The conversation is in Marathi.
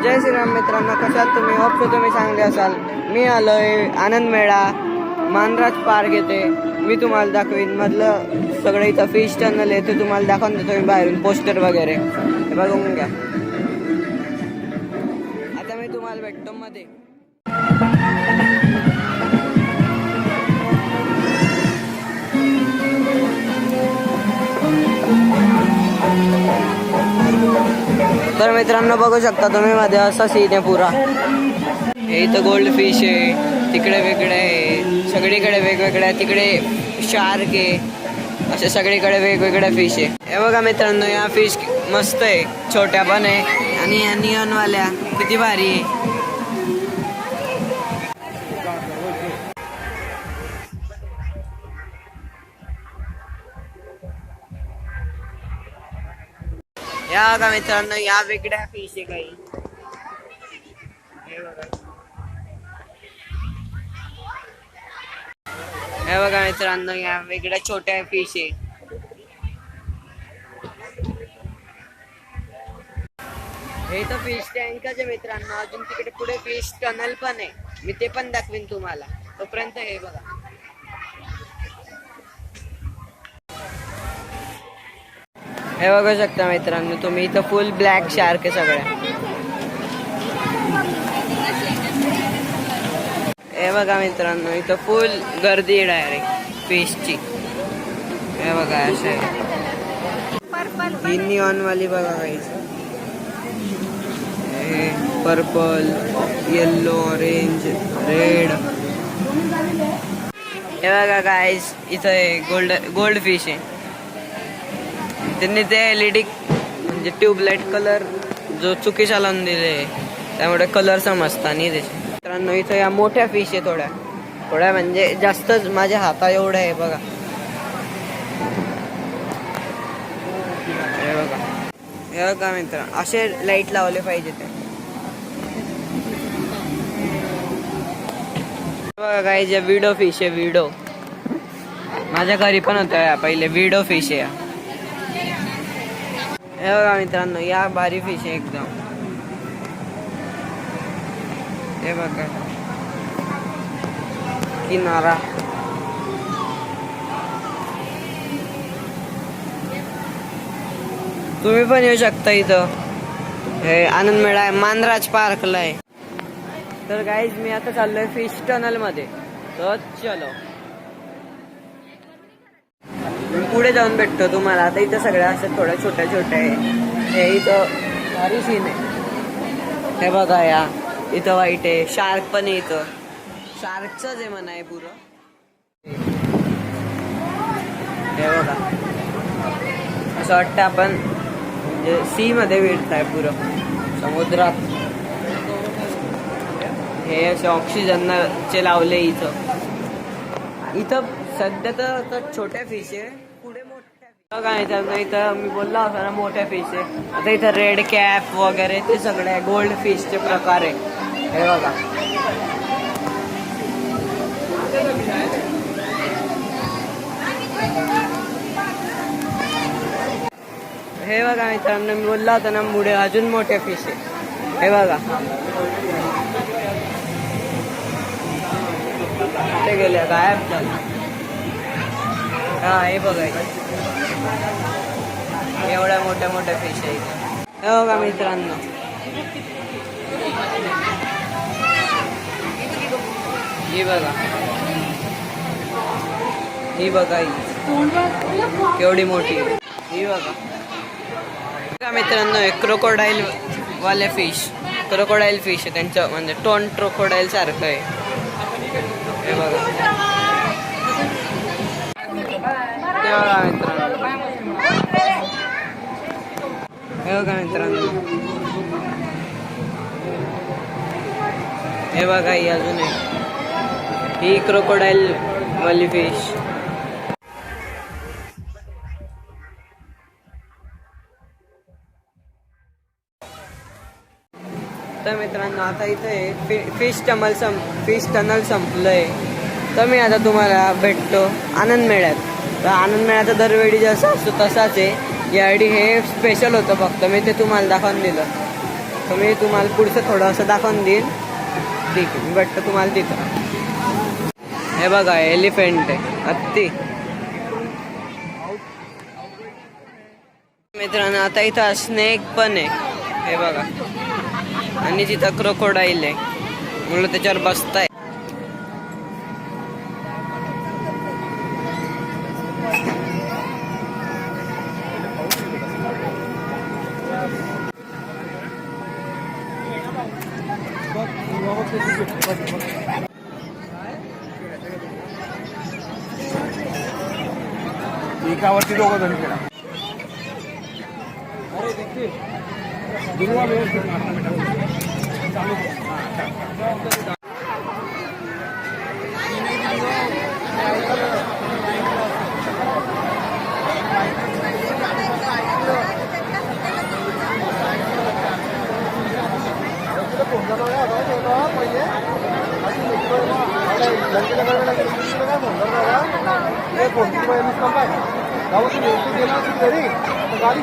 जय श्रीराम मित्रांनो, कशात तुम्ही? होप तुम्ही चांगले असाल. मी आलोय आनंद मेळा मानराज पार्क येते. मी तुम्हाला दाखवीन मधलं सगळं इथं फिश टनल आहे ते तुम्हाला दाखवून देतो मी बाहेरून पोस्टर वगैरे हे बघून घ्या. आता मी तुम्हाला भेटतो मध्ये. तर मित्रांनो बघू शकता तुम्ही मध्ये असा सीन आहे पुरा. हे इथं गोल्ड फिश आहे, तिकडे वेगळे आहे, सगळीकडे वेगवेगळे आहे. तिकडे शार्क आहे, असे सगळीकडे वेगवेगळ्या फिश आहे. हे बघा मित्रांनो, या फिश मस्त आहे, छोट्या पण आहे आणि या नियॉनवाल्या किती भारी आहे. या बघा मित्रांनो, या वेगळ्या फिश आहे काही. हे बघा मित्रांनो, या वेगळ्या छोट्या फिश आहे. हे तर फिश टँकच आहे मित्रांनो. अजून तिकडे पुढे फिश टनल पण आहे, मी ते पण दाखवीन तुम्हाला. तोपर्यंत हे बघा. हे बघू शकता मित्रांनो तुम्ही, इथं फुल ब्लॅक शार्क आहे सगळ्या. हे बघा मित्रांनो, इथं फुल गर्दी आहे डायरेक्ट फिशची. हे बघा असे ही निऑन वाली बघा गाईस. हे पर्पल, येल्लो, ऑरेंज, रेड. हे बघा गाईस, इथं गोल्ड फिश आहे. त्यांनी ते LED म्हणजे ट्यूबलाईट कलर जो चुकीचा लावून दिले, त्यामुळे कलर समजता नाही त्याचे. मित्रांनो इथं या मोठ्या फिश आहे, थोड्या म्हणजे जास्तच माझ्या हाता एवढं आहे बघा. हे बघा मित्र, असे लाईट लावले पाहिजे ते. बघा काय जे विडो फिश आहे, विडो माझ्या घरी पण होतं पहिले. विडो फिश आहे. हे बघा मित्रांनो, या भारी फिश आहे एकदम. हे बघा किनारा. तुम्ही पण येऊ शकता इथं. हे आनंद मेळा आहे, मानराज पार्कला आहे. तर गाईज मी आता चाललोय फिश टनल मध्ये. तर चलो पुढे जाऊन भेटतो तुम्हाला. आता इथं सगळ्या असं थोड्या छोट्या आहे. हे इथं भारी सीन आहे. हे बघा, या इथं वाईट आहे. शार्क पण आहे इथं. शार्कच आहे म्हणा आहे पुरं. हे बघा, असं वाटतं आपण सी मध्ये भेटताय पुरं समुद्रात. हे असे ऑक्सिजनचे लावले इथं सध्या तर छोट्या फिश आहे, पुढे मोठ्या. बघा इथं मी बोलला होता ना मोठ्या फिश आहे. आता इथं रेड कॅप वगैरे ते सगळे गोल्ड फिशचे प्रकार आहे. हे बघा, हे बघा मित्रांनो, मी बोलला होता ना पुढे अजून मोठ्या फिश आहे. हे बघा ते गेल्या, गायब झालं. हा हे बघा, एवढ्या मोठ्या फिश आहे. हे बघा मित्रांनो, ही बघा, ही बघा, केवढी मोठी. ही बघा मित्रांनो, एक क्रोकोडाईल वाले फिश, क्रोकोडाईल फिश आहे. त्यांचं म्हणजे टोन क्रोकोडाईल सारखं आहे. हे बघा, हे बघा मित्रांनो, हे बघा मित्रांनो, हे बघा ही अजून आहे. ही क्रोकोडाईल वाली फिश. तर मित्रांनो आता इथे फिश टनल संपलंय. तर मी आता तुम्हाला भेटतो आनंद मेळ्यात. तर आनंद मेळ्याचा दरवेळी जसं असतो तसाच आहे. यावेळी हे स्पेशल होतं, फक्त मी ते तुम्हाला दाखवून दिलं. तर मी तुम्हाला पुढचं थोडंसं दाखवून देईन. ठीक आहे, मी भेटतो तुम्हाला तिथं. हे बघा एलिफंट आहे, हत्ती. मित्रांनो आता इथं स्नेक पण आहे, हे बघा. आणि तिथं क्रोकोडाईल आहे, मुलं त्याच्यावर बसताय. एकावरती दोघं जण केला. गाडी